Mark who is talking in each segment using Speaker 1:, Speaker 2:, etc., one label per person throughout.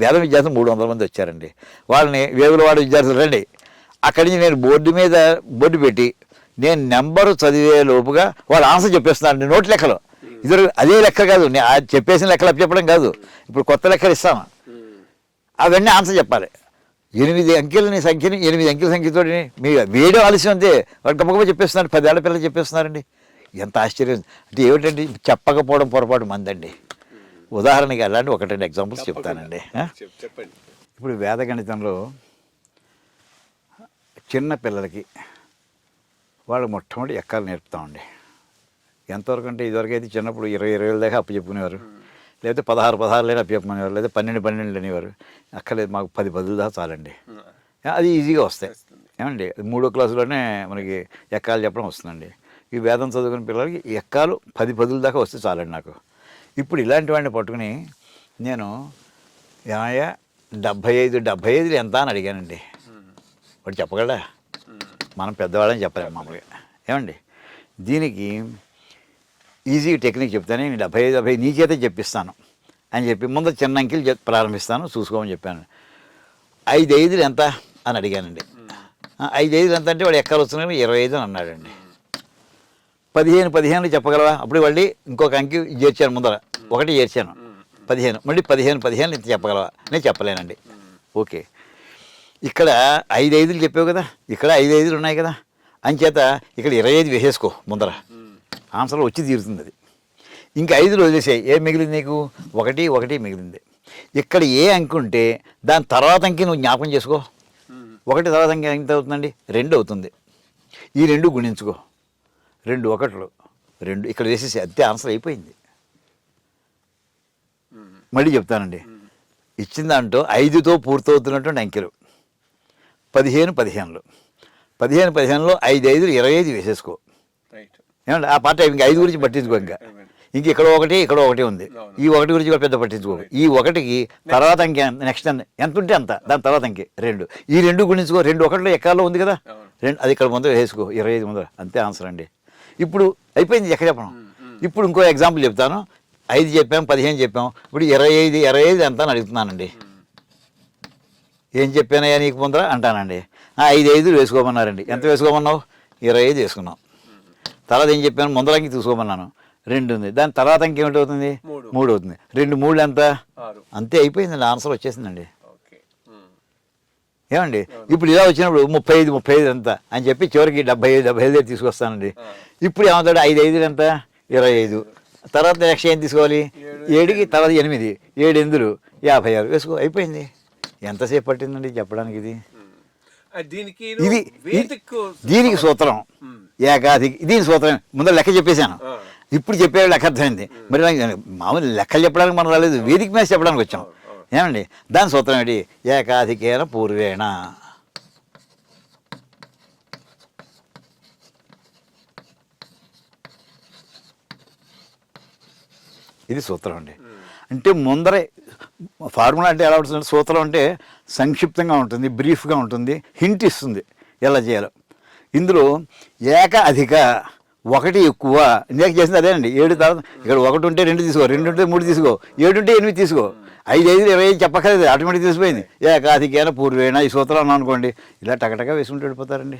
Speaker 1: వేద విద్యార్థులు 300 మంది వచ్చారండి. వాళ్ళని వేములవాడ విద్యార్థులు రండి, అక్కడి నుంచి నేను బోర్డు మీద బోర్డు పెట్టి నేను నెంబరు చదివే లోపుగా వాళ్ళు ఆన్సర్ చెప్పేస్తున్నారండి. నోటి లెక్కలు ఇద్దరు అదే లెక్క కాదు, నేను చెప్పేసిన లెక్కలు చెప్పడం కాదు, ఇప్పుడు కొత్త లెక్కలు ఇస్తాను, అవన్నీ ఆన్సర్ చెప్పాలి. 8 అంకెలని సంఖ్యని 8 అంకెల సంఖ్యతో మీ వేయడం ఆలస్యం అంతే, వాళ్ళు గమ్మగమ్మ చెప్పేస్తున్నారు. 10 ఏళ్ల పిల్లలు చెప్పేస్తున్నారండి. ఎంత ఆశ్చర్యం అంటే ఏమిటండి, చెప్పకపోవడం పొరపాటు మందండి. ఉదాహరణకి అలాంటి 1-2 ఎగ్జాంపుల్స్ చెప్తానండి.
Speaker 2: చెప్పండి.
Speaker 1: ఇప్పుడు వేదగణితంలో చిన్న పిల్లలకి వాళ్ళు మొట్టమొదటి ఎక్కాలు నేర్పుతామండి. ఎంతవరకు అంటే ఇదివరకు అయితే చిన్నప్పుడు 20 దాకా అప్పు చెప్పుకునేవారు, లేకపోతే 16 అప్పు చెప్పమనేవారు, లేదా 12 అనేవారు. అక్కర్లేదు, మాకు 10 దాకా చాలండి, అది ఈజీగా వస్తాయి ఏమండి. 3వ క్లాసులోనే మనకి ఎక్కాలు చెప్పడం వస్తుందండి. ఈ వేదం చదువుకునే పిల్లలకి ఎక్కాలు 10 దాకా వస్తే చాలండి నాకు. ఇప్పుడు ఇలాంటి వాడిని పట్టుకుని నేను 75 ఎంత అని అడిగానండి. వాడు చెప్పగలడా? మనం పెద్దవాళ్ళని చెప్పలేము మామూలుగా ఏమండి. దీనికి ఈజీ టెక్నిక్ చెప్తాను, నేను 75 నీ చేతే చెప్పిస్తాను అని చెప్పి ముందు చిన్న అంకెలు ప్రారంభిస్తాను, చూసుకోమని చెప్పాను. 5 ఎంత అని అడిగానండి. 5 ఎంత అంటే వాడు ఎక్కాలు వస్తున్నాయి 25 అని అన్నాడండి. 15 చెప్పగలవా? అప్పుడు మళ్ళీ ఇంకొక అంకి చేర్చాను, ముందర 1 చేర్చాను, 15, మళ్ళీ 15 ఇంత చెప్పగలవా? నేను చెప్పలేనండి. ఓకే, ఇక్కడ 5 చెప్పావు కదా, ఇక్కడ 5 ఉన్నాయి కదా, అంచేత ఇక్కడ 25 వేసేసుకో ముందర, ఆన్సర్లో వచ్చి తీరుతుంది అది. ఇంకా 5 వదిలేసాయి, ఏం మిగిలింది నీకు? 1 మిగిలింది. ఇక్కడ ఏ అంకి ఉంటే దాని తర్వాత అంకి నువ్వు జ్ఞాపకం చేసుకో. 1 తర్వాత అంకి ఎంత అవుతుందండి? 2 అవుతుంది. ఈ 2 గుణించుకో, 2 1లు 2 ఇక్కడ వేసేసి అంతే, ఆన్సర్ అయిపోయింది. మళ్ళీ చెప్తానండి, ఇచ్చిన దాంట్లో 5తో పూర్తవుతున్నటువంటి అంకెలు 15 15లో 5 25 వేసేసుకో ఏమంటే ఆ పార్ట్ ఇంక 5 గురించి పట్టించుకో. ఇంక ఇక్కడ ఒకటి ఉంది, ఈ 1 గురించి కూడా పెద్ద పట్టించుకో. ఈ 1కి తర్వాత అంకె నెక్స్ట్ ఎంత ఉంటే అంత, దాని తర్వాత అంకె 2, ఈ 2 గుణించుకో. 2 1లో ఎక్కాలో ఉంది కదా, 2 అది ఇక్కడ ముందర వేసుకో, 25 ముందర, అంతే ఆన్సర్ అండి. ఇప్పుడు అయిపోయింది, ఎక్కడ చెప్పడం. ఇప్పుడు ఇంకో ఎగ్జాంపుల్ చెప్తాను. 5 చెప్పాం, 15 చెప్పాం, ఇప్పుడు 25 ఎంత అని అడుగుతున్నానండి. ఏం చెప్పానయ్యా నీకు ముందర అంటానండి. 5 వేసుకోమన్నారండి. ఎంత వేసుకోమన్నావు? 25 వేసుకున్నాం. తర్వాత ఏం చెప్పాను? ముందర అంకి తీసుకోమన్నాను, 2 ఉంది. దాని తర్వాత అంకి ఏమిటి అవుతుంది? 3 అవుతుంది. 2 3 ఎంత? అంతే, అయిపోయిందండి, ఆన్సర్ వచ్చేసిందండి. ఏమండి, ఇప్పుడు ఇలా వచ్చినప్పుడు 35 ఎంత అని చెప్పి చివరికి 75 తీసుకొస్తానండి. ఇప్పుడు ఏమవుతాడు? 5 ఎంత? 25. తర్వాత నెక్స్ట్ ఏం తీసుకోవాలి? 7కి తర్వాత 8, 7 ఎందులు 56 వేసుకో, అయిపోయింది. ఎంతసేపు పట్టిందండి చెప్పడానికి? దీనికి సూత్రం ఏకాధిక, దీని సూత్రం ముందర లెక్క చెప్పేశాను. ఇప్పుడు చెప్పే లెక్క అర్థమైంది. మరి మామూలు లెక్కలు చెప్పడానికి మనం రాలేదు, వేదిక మీద చెప్పడానికి వచ్చాం ఏమండి. దాని సూత్రం ఏంటి? ఏకాధికేన పూర్వేణ. ఇది సూత్రం అండి. అంటే ముందరే ఫార్ములా అంటే ఎలా ఉంటుంది? సూత్రం అంటే సంక్షిప్తంగా ఉంటుంది, బ్రీఫ్గా ఉంటుంది, హింట్ ఇస్తుంది ఎలా చేయాలో. ఇందులో ఏక అధిక, 1 ఎక్కువ, ఇందాక చేసింది అదేనండి. 7 తర్వాత ఇక్కడ 1 ఉంటే 2 తీసుకో, 2 ఉంటే 3 తీసుకో, 7 ఉంటే 8 తీసుకో, 5 5 25 చెప్పక్కర్లేదు, ఆటోమేటిక్ తీసిపోయింది. ఏకాధికేన పూర్వేణ ఈ సూత్రం అన్నా అనుకోండి, ఇలా టకటగా వేసుకుంటూ వెళ్ళిపోతారండి.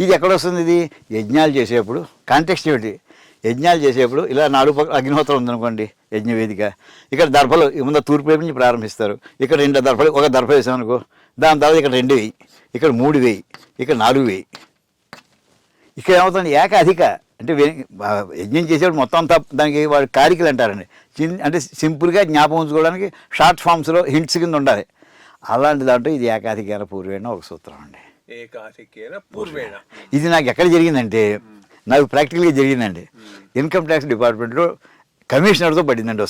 Speaker 1: ఇది ఎక్కడ వస్తుంది? ఇది యజ్ఞాలు చేసేప్పుడు. కాంటెక్స్ట్ ఏమిటి? యజ్ఞాలు చేసేప్పుడు ఇలా 4 అగ్నిహోత్రం ఉందనుకోండి, యజ్ఞవేదిక. ఇక్కడ దర్భలు ముందు తూర్పు వైపు నుంచి ప్రారంభిస్తారు. ఇక్కడ 2 దర్భలు, ఒక దర్భ వేసామనుకో, దాని తర్వాత ఇక్కడ 2 వేయి, ఇక్కడ 3 వేయి, ఇక్కడ 4 వేయి. ఇక్కడ ఏమవుతుంది? ఏక అధిక అంటే యజ్ఞం చేసేప్పుడు మొత్తం అంతా దానికి వాడు కారికలు అంటారండి. అంటే సింపుల్గా జ్ఞాపకం ఉంచుకోవడానికి షార్ట్ ఫామ్స్లో హింట్స్ కింద ఉండాలి. అలాంటి దాంట్లో ఇది ఏకాధికేన పూర్వేణ ఒక సూత్రం అండి. ఇది నాకు ఎక్కడ జరిగిందంటే, నాకు ప్రాక్టికల్గా జరిగిందండి. ఇన్కమ్ ట్యాక్స్ డిపార్ట్మెంట్లో కమిషనర్తో పడిందండి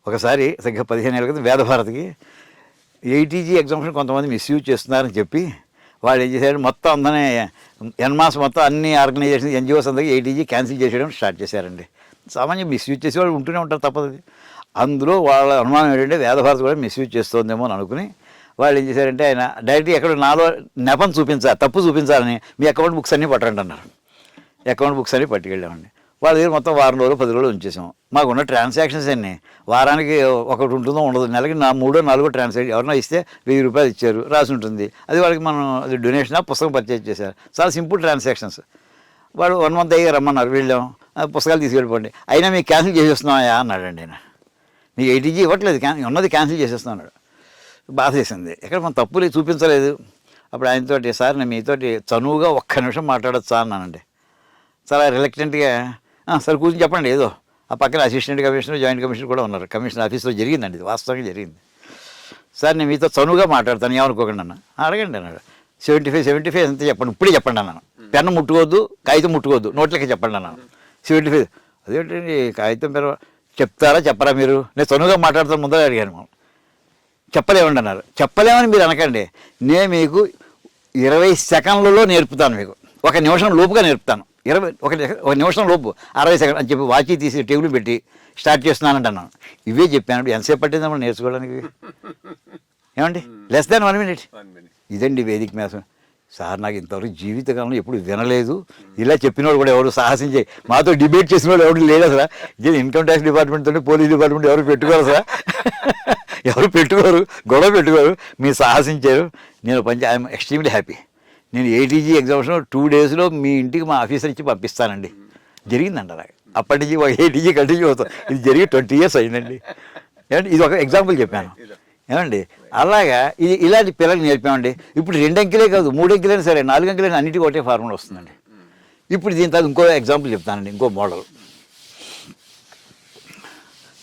Speaker 1: ఒకసారి సరిగ్గా 15 ఏళ్ళ క్రితం వేదభారతికి ఏటీజీ ఎగ్జామ్షన్ కొంతమంది మిస్యూజ్ చేస్తున్నారని చెప్పి వాళ్ళు ఏం చేశారు, మొత్తం అందనే ఎన్మాస్ మొత్తం అన్ని ఆర్గనైజేషన్ ఎన్జిఓస్ అందరికీ ఏటీజీ క్యాన్సిల్ చేసేయడం స్టార్ట్ చేశారండి. సామాన్యం మిస్యూజ్ చేసేవాళ్ళు ఉంటూనే ఉంటారు, తప్పదు. అందులో వాళ్ళ అనుమానం ఏంటంటే వేదభారతి కూడా మిస్యూజ్ చేస్తోందేమో అని అనుకుని వాళ్ళు ఏం చేశారంటే, ఆయన డైరెక్ట్గా ఎక్కడ నాలో నెపం చూపించాలి, తప్పు చూపించాలని మీ అకౌంట్ బుక్స్ అన్నీ పట్టండి అన్నారు. అకౌంట్ బుక్స్ అన్నీ పట్టుకెళ్ళామండి. వాళ్ళ దగ్గర మొత్తం వారం రోజులు 10 రోజులు ఉంచేసాం. మాకున్న ట్రాన్సాక్షన్స్ అన్నీ వారానికి ఒకటి ఉంటుందో ఉండదు, నెలకి 3-4 ట్రాన్సాక్షన్. ఎవరైనా ఇస్తే 1000 రూపాయలు ఇచ్చారు రాసి ఉంటుంది, అది వాళ్ళకి మనం అది డొనేషన్ పుస్తకం పర్చేజ్ చేశారు. చాలా సింపుల్ ట్రాన్సాక్షన్స్. వాడు 1 మంత్ అయ్యి రమ్మన్నారు, వెళ్ళాం, పుస్తకాలు తీసుకెళ్ళిపోండి. అయినా మీకు క్యాన్సిల్ చేసేస్తున్నాయా అన్నాడండి ఆయన. మీకు 80G ఇవ్వట్లేదు, ఉన్నది క్యాన్సిల్ చేసేస్తున్నాడు. బాధ చేసింది. ఎక్కడ మన తప్పులు చూపించలేదు. అప్పుడు ఆయనతోటి, సార్ నేను మీతోటి చనువుగా ఒక్క నిమిషం మాట్లాడొచ్చా అన్నానండి. చాలా రిలక్టెంట్గా, సార్ కూర్చొని చెప్పండి ఏదో. ఆ పక్కన అసిస్టెంట్ కమిషనర్, జాయింట్ కమిషనర్ కూడా ఉన్నారు. కమిషనర్ ఆఫీస్లో జరిగిందండి, ఇది వాస్తవంగా జరిగింది. సార్ నేను మీతో చనువుగా మాట్లాడతాను, ఏమనుకోకండి అన్న. అడగండి అన్నాడు. 75 ఎంత చెప్పండి, ఇప్పుడే చెప్పండి అన్నాను. పెన్ను ముట్టుకోవద్దు, కాగితం ముట్టుకోవద్దు, నోట్లకి చెప్పండి అన్నాను. 75 అదేంటండి కాగితం పెర చెప్తారా చెప్పరా మీరు, నేను చనువుగా మాట్లాడతాను ముందర అడిగాను. మనం చెప్పలేమండి అన్నారు. చెప్పలేమని మీరు అనకండి, నేను మీకు 20 సెకండ్లలో నేర్పుతాను, మీకు 1 నిమిషం లోపుగా నేర్పుతాను. 1 నిమిషం లోపు 60 సెకండ్ అని చెప్పి వాచి తీసి టేబుల్ పెట్టి స్టార్ట్ చేస్తున్నానంట అన్నాను. ఇవే చెప్పాను. ఎంతసేపు పట్టిందమ్మా నేర్చుకోవడానికి? ఏమండి, లెస్ దాన్ 1 మినిట్. ఇదండి వేదిక మ్యాథ్స్. సార్ నాకు ఇంతవరకు జీవితకాలంలో ఎప్పుడు వినలేదు, ఇలా చెప్పినవాడు కూడా ఎవరు సాహసించే, మాతో డిబేట్ చేసిన వాడు ఎవరు లేదు అసలు. ఇది ఇన్కమ్ ట్యాక్స్ డిపార్ట్మెంట్తో పోలీస్ డిపార్ట్మెంట్ ఎవరు పెట్టుకోరు సార్, ఎవరు పెట్టుకోరు, గొడవ పెట్టుకోరు. మీరు సాహసించారు. నేను ఐఎమ్ ఎక్స్ట్రీమ్లీ హ్యాపీ. నేను ATG ఎగ్జామ్స్లో 2 డేస్లో మీ ఇంటికి మా ఆఫీసర్ ఇచ్చి పంపిస్తానండి. జరిగిందండి అలాగే. అప్పటి నుంచి ATG కంటిన్యూ అవుతాం. ఇది జరిగి 20 years అయిందండి. ఏమంటే ఇది ఒక ఎగ్జాంపుల్ చెప్పాను. ఏమండి అలాగా ఇది ఇలాంటి పిల్లలకి నేర్పామండి. ఇప్పుడు 2 అంకెలే కాదు, 3 అంకెలైనా సరే, 4 అంకెలైనా అన్నిటికీ ఒకటే ఫార్ములా వస్తుందండి. ఇప్పుడు దీని తర్వాత ఇంకో ఎగ్జాంపుల్ చెప్తానండి, ఇంకో మోడల్.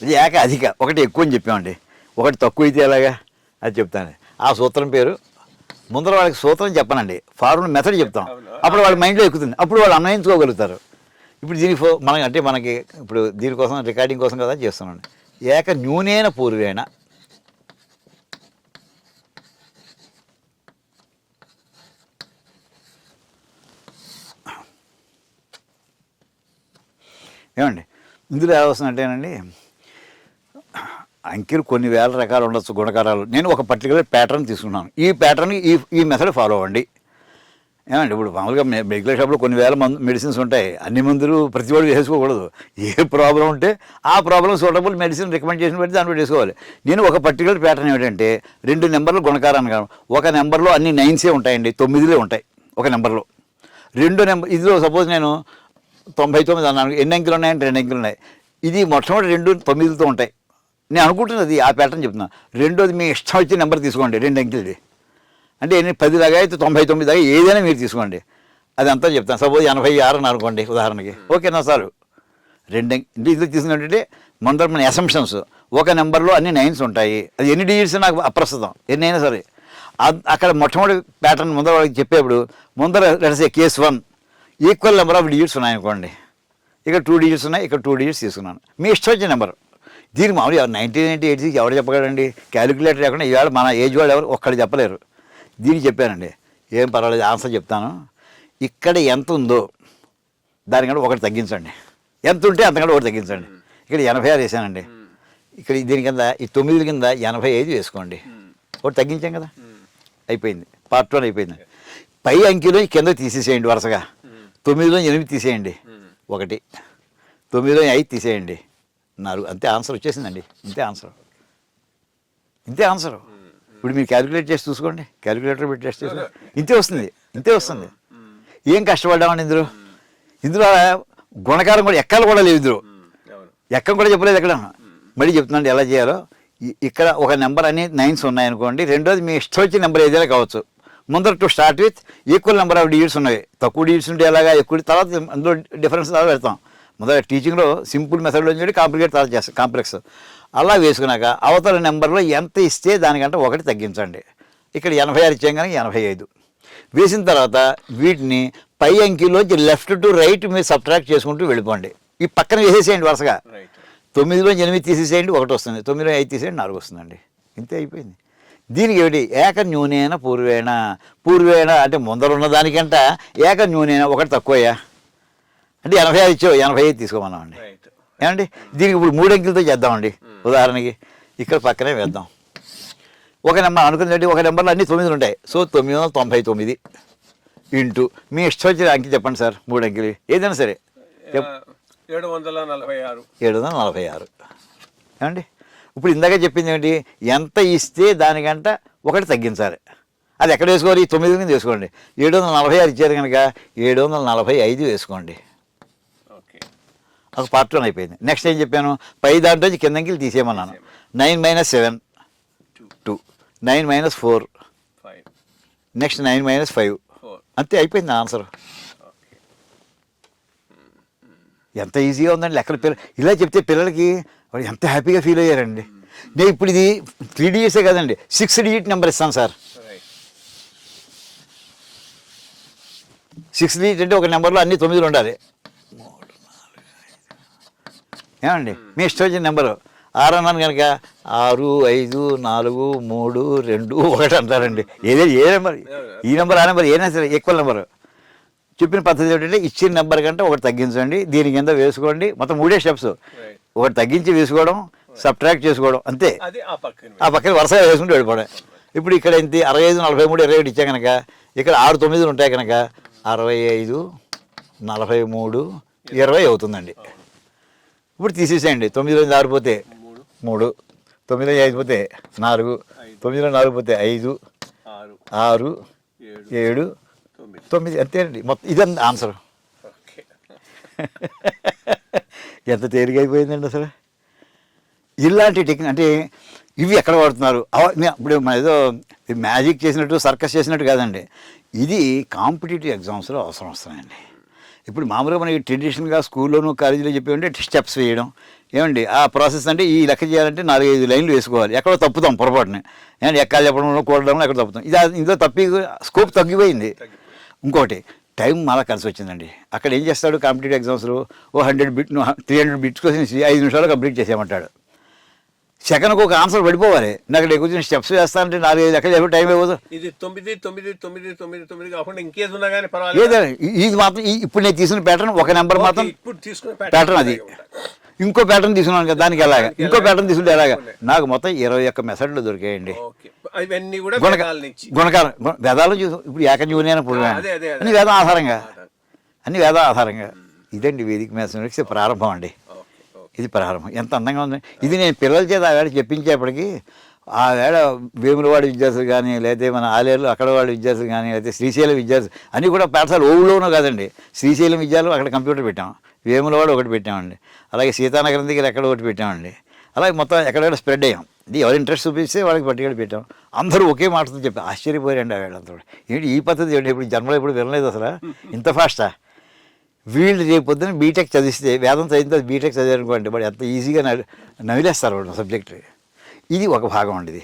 Speaker 1: ఇది అధిక, ఒకటి ఎక్కువ అని చెప్పామండి, ఒకటి తక్కువ అయితే ఎలాగా అది చెప్తాను. ఆ సూత్రం పేరు ముందర వాళ్ళకి సూత్రం చెప్పనండి, ఫార్ములా మెథడ్ చెప్తాం. అప్పుడు వాళ్ళ మైండ్లో ఎక్కుతుంది, అప్పుడు వాళ్ళు అన్వయించుకోగలుగుతారు. ఇప్పుడు దీనికి మనకి ఇప్పుడు దీనికోసం రికార్డింగ్ కోసం కదా చేస్తున్నాండి. న్యూనేన పూర్వేణ ఏమండి ఇందులో ఏమొస్తుందంటేనండి, అంకెలు కొన్ని వేల రకాలు ఉండొచ్చు, గుణకారాలు. నేను ఒక పర్టికులర్ ప్యాటర్న్ తీసుకున్నాను. ఈ ప్యాటర్న్ ఈ మెథడ్ ఫాలో అవ్వండి. ఏమండి ఇప్పుడు మామూలుగా మెడికల్ షాప్లో కొన్ని వేల మెడిసిన్స్ ఉంటాయి. అన్ని మందులు ప్రతి వాడు వేసుకోకూడదు. ఏ ప్రాబ్లం ఉంటే ఆ ప్రాబ్లం సూటబుల్ మెడిసిన్ రికమెండ్ చేసిన బట్టి దాన్ని బట్టి వేసుకోవాలి. నేను ఒక పర్టికులర్ ప్యాటర్న్ ఏమిటంటే, 2 నెంబర్లు గుణకారాన్ని కాదు, ఒక నెంబర్లో అన్ని 9సే ఉంటాయండి, 9లే ఉంటాయి ఒక నెంబర్లో. 2 నెంబర్ ఇదిలో సపోజ్ నేను 99 అన్నాను, ఎన్ని అంకెలు ఉన్నాయంటే 2 అంకెలు ఉన్నాయి. ఇది మొట్టమొదటి 2 9లతో ఉంటాయి. నేను అనుకుంటున్నది ఆ ప్యాటర్న్ చెప్తున్నాను. రెండోది మీ ఇష్టం వచ్చిన నెంబర్ తీసుకోండి, 2 అంకెలది. అంటే 10 దాకా అయితే 99 దాకా ఏదైనా మీరు తీసుకోండి, అది అంతా చెప్తాను. సపోజ్ 86 అని అనుకోండి ఉదాహరణకి, ఓకేనా సార్. 2 ఇందులో తీసుకున్నట్టే ముందర మన అసంప్షన్స్. ఒక నెంబర్లో అన్ని 9s ఉంటాయి, అది ఎన్ని డిజిట్స్ నాకు అప్రస్తుతం, ఎన్నైనా సరే. అక్కడ మొట్టమొదటి ప్యాటర్న్ ముందర వాళ్ళకి చెప్పేప్పుడు ముందర let's say case 1 equal number of digits ఉన్నాయనుకోండి. ఇక్కడ 2 డిజిట్స్ ఉన్నాయి, ఇక్కడ 2 డిజిట్స్ తీసుకున్నాను. మీ ఇష్టం వచ్చిన నెంబర్. దీనికి మామూలు 1986 ఎవరు చెప్పగలండి? క్యాలిక్యులేటర్ లేకుండా ఇవాళ మన ఏజ్ వాళ్ళు ఎవరు ఒక్కళ్ళు చెప్పలేరు. దీనికి చెప్పానండి, ఏం పర్వాలేదు ఆన్సర్ చెప్తాను. ఇక్కడ ఎంత ఉందో దానికంటే ఒకటి తగ్గించండి, ఎంత ఉంటే అంతకంటే ఒకటి తగ్గించండి. ఇక్కడ 86 వేసానండి, ఇక్కడ దీని కింద ఈ 9 కింద 85 వేసుకోండి, ఒకటి తగ్గించాం కదా, అయిపోయింది. పార్ట్ 1 అయిపోయింది. పై అంకెలో కింద తీసేసేయండి, వరుసగా 9లో 8 తీసేయండి, 1, 9లో 5 తీసేయండి, 4. అంతే ఆన్సర్ వచ్చేసిందండి. ఇంతే ఆన్సర్. ఇప్పుడు మీరు క్యాలిక్యులేట్ చేసి చూసుకోండి, క్యాలిక్యులేటర్ పెట్టి టెస్ట్ చేసుకోండి, ఇంతే వస్తుంది. ఏం కష్టపడ్డామండి ఇందులో గుణకారం కూడా ఎక్కలు కూడా లేవు. ఇందులో ఎక్కం కూడా చెప్పలేదు ఎక్కడ. మళ్ళీ చెప్తున్నాండి ఎలా చేయాలో. ఇక్కడ ఒక నెంబర్ అన్ని 9s ఉన్నాయనుకోండి, రెండోది మీ ఇష్టం వచ్చిన నెంబర్ ఏదైనా కావచ్చు. ముందర to start with equal number of digits ఉన్నాయి. తక్కువ డిజిట్స్ ఉంటే ఎలాగా, ఎక్కువ తర్వాత అందులో డిఫరెన్స్ తర్వాత పెడతాం. మొదట టీచింగ్లో సింపుల్ మెథడ్లో చెప్పి కాంప్లికేట్ తర్వాత చేస్తాం, కాంప్లెక్స్. అలా వేసుకున్నాక అవతల నెంబర్లో ఎంత ఇస్తే దానికంటే 1 తగ్గించండి. ఇక్కడ 86 ఇచ్చాం కానీ 85 వేసిన తర్వాత వీటిని పై అంకెలోంచి లెఫ్ట్ టు రైట్ మీరు సబ్ట్రాక్ట్ చేసుకుంటూ వెళ్ళిపోండి. ఈ పక్కన వేసేసేయండి వరుసగా. 9లో 8 తీసేసేయండి, 1 వస్తుంది. 9లో 5 తీసేయండి, 4 వస్తుందండి. ఇంతే అయిపోయింది. దీనికి ఏమిటి న్యూనేన పూర్వేణ అంటే ముందర ఉన్న దానికంట న్యూనేన 1 తక్కువయ్యా అంటే 86 ఇచ్చావు, 85 తీసుకోమన్నామండి. ఏమండి దీనికి ఇప్పుడు 3 అంకెలతో చేద్దామండి. ఉదాహరణకి ఇక్కడ పక్కనే వేద్దాం. ఒక నెంబర్ అనుకున్నట్టు ఒక నెంబర్లో అన్ని 9 ఉంటాయి. సో 999 ఇంటూ మీ ఇష్టం వచ్చిన అంకె చెప్పండి సార్, 3 అంకెలు ఏదైనా సరే.
Speaker 2: 746.
Speaker 1: 746 ఏమండి. ఇప్పుడు ఇందాక చెప్పింది ఏంటి, ఎంత ఇస్తే దానికంట ఒకటి తగ్గించాలి. అది ఎక్కడ వేసుకోవాలి, 9 కింద వేసుకోండి. 746 ఇచ్చారు కనుక 745 వేసుకోండి. ఒక పార్ట్ 1 అయిపోయింది. నెక్స్ట్ ఏం చెప్పాను, పై దాంట్లో కిందకి తీసేయమన్నాను. 9 - 7 2, 9 - 4 నెక్స్ట్ 9 - 5 అంతే అయిపోయింది ఆన్సర్. ఎంత ఈజీగా ఉందండి లెక్కలు. ఇలా చెప్తే పిల్లలకి వాడు ఎంత హ్యాపీగా ఫీల్ అయ్యారండి. నేను ఇప్పుడు ఇది 3 digits కదండి, 6 digit నెంబర్ ఇస్తాను సార్. 6 digit అంటే ఒక నెంబర్లో అన్ని 9 ఉండాలి. ఏమండి మీ ఇష్టం వచ్చిన నెంబరు 6 అన్నాను కనుక 6 5 4 3 2 1 అంటారండి. ఏ నెంబర్, ఈ నెంబర్ ఆ నెంబర్ ఏదైనా సరే ఈక్వల్ నెంబరు. చెప్పిన పద్ధతి ఏంటంటే ఇచ్చిన నెంబర్ కంటే ఒకటి తగ్గించండి, దీని కింద వేసుకోండి. మొత్తం 3 స్టెప్స్, ఒకటి తగ్గించి వేసుకోవడం, సబ్ట్రాక్ట్ చేసుకోవడం అంతే. ఆ పక్కన వరుసగా వేసుకుంటూ వెళ్ళిపోవడం. ఇప్పుడు ఇక్కడ ఎంత 65 43 21 ఇచ్చా కనుక ఇక్కడ 6 9 ఉంటాయి కనుక 65 43 20 అవుతుందండి. ఇప్పుడు తీసేసేయండి. 9లో 6 పోతే 3, 9లో 5 పోతే 4, 9లో 4 పోతే 5 6 7 9 అంతేనండి. మొత్తం ఇదంతా ఆన్సర్. ఎంత తేలికైపోయిందండి అసలు. ఇలాంటి టెక్నిక్ అంటే ఇవి ఎక్కడ వాడుతున్నారు, ఇప్పుడు మన ఏదో మ్యాజిక్ చేసినట్టు సర్కస్ చేసినట్టు కాదండి. ఇది కాంపిటేటివ్ ఎగ్జామ్స్లో అవసరం వస్తున్నాయండి. ఇప్పుడు మామూలుగా మనకి ట్రెడిషనల్గా స్కూల్లోనూ కాలేజీలో చెప్పేవంటే స్టెప్స్ వేయడం ఏమండి. ఆ ప్రాసెస్ అంటే ఈ లెక్క చేయాలంటే 4-5 లైన్లు వేసుకోవాలి. ఎక్కడో తప్పుతాం పొరపాటుని, ఏమండి ఎక్కాలు చెప్పడంలో కూడడంలో ఎక్కడ తప్పుతాం. ఇందులో తప్పి స్కోప్ తగ్గిపోయింది. ఇంకోటి టైం మళ్ళీ కలిసి వచ్చిందండి. అక్కడ ఏం చేస్తాడు కాంపిటేటివ్ ఎగ్జామ్స్లో, 300 బిట్స్ కోసం 5 నిమిషాలు కంప్లీట్ చేసేయమంటాడు. సెకండ్కి ఒక ఆన్సర్ పడిపోవాలి. నాకు కూర్చొని స్టెప్స్ వేస్తానంటే 4-5 లెక్కలు చెప్పి టైం ఇవ్వదు.
Speaker 2: ఇది 9 9 9 9 9 కాకుండా ఇంకేది ఉన్నా కానీ పర్వాలేదు.
Speaker 1: ఇది మాత్రం ఇప్పుడు నేను తీసుకున్న ప్యాటర్న్ ఒక నెంబర్ మాత్రం
Speaker 2: ఇప్పుడు తీసుకున్న
Speaker 1: ప్యాటర్న్ అది. ఇంకో ప్యాటర్న్ తీసుకున్నాను కదా దానికి ఎలాగా, ఇంకో ప్యాటర్న్ తీసుకుంటే ఎలాగా. నాకు మొత్తం 21 మెథడ్లు దొరికాయండి.
Speaker 2: ఇవన్నీ కూడా
Speaker 1: గుణకారం వేదాలు చూసి ఇప్పుడు ఏకజీవన అన్ని వేదం ఆధారంగా, అన్ని వేదం ఆధారంగా. ఇదండి వేదిక మ్యాథమెటిక్స్ ప్రారంభం అండి. ఇది ప్రారంభం. ఎంత అందంగా ఉంది. ఇది నేను పిల్లల చేత ఆవేళ చెప్పించేప్పటికీ ఆవేళ వేములవాడి విద్యార్థులు కానీ, లేకపోతే మన ఆలేరులో అక్కడ వాడి విద్యార్థులు కానీ, లేకపోతే శ్రీశైలం విద్యార్థులు అన్నీ కూడా పాఠశాల ఓవులోనూ కాదండి. శ్రీశైలం విద్యాలయం అక్కడ కంప్యూటర్ పెట్టాం, వేములవాడు ఒకటి పెట్టామండి, అలాగే సీతానగరం దగ్గర ఎక్కడ ఒకటి పెట్టామండి. అలాగే మొత్తం ఎక్కడెక్కడ స్ప్రెడ్ అయ్యాం. ఇది ఎవరు ఇంట్రెస్ట్ చూపిస్తే వాళ్ళకి పట్టుకెళ్ళి పెట్టాం. అందరూ ఒకే మాటతో చెప్పి ఆశ్చర్యపోయారండి ఆవేళంతా. ఏంటి ఈ పద్ధతి ఏంటి, ఇప్పుడు జన్మలో ఎప్పుడు వినలేదు అసలు, ఇంత ఫాస్టా. వీళ్ళు రేపు పొద్దున్న బీటెక్ చదివిస్తే, వేదం చదివిన తర్వాత బీటెక్ చదివారనుకోండి, వాడు ఎంత ఈజీగా నవిలేస్తారు వాడు సబ్జెక్టు. ఇది ఒక భాగం అండి ఇది.